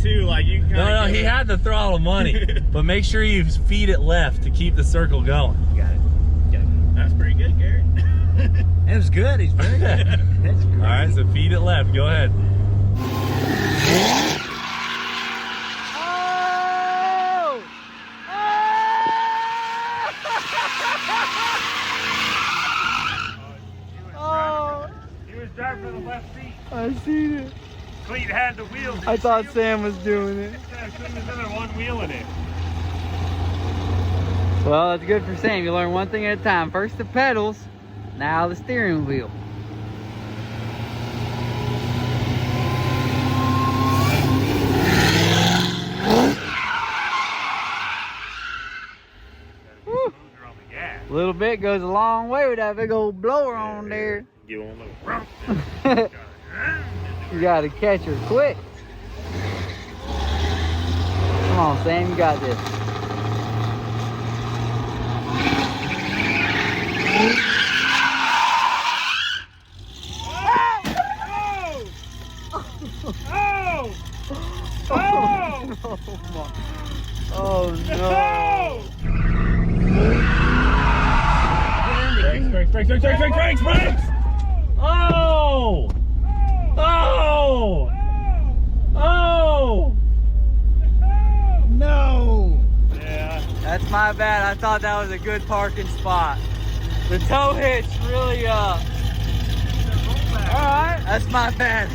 too. Like you can No, he had the throttle money. But make sure you feed it left to keep the circle going. Got it. That's pretty good, Garrett. It was good. He's very good. That's great. All right, so feed it left. Go ahead. He was driving for the left seat. I seen it. Cleat had the wheel. I thought Sam was doing it. There's only one wheel in it. Well, that's good for Sam. You learn one thing at a time. First the pedals, now the steering wheel. A little bit goes a long way with that big old blower on there. You on the You gotta catch her quick. Come on, Sam, you got this. Oh no! Brakes! Oh! Oh! Oh! No. Yeah. That's my bad. I thought that was a good parking spot. The tow hitch really Alright, that's my bad.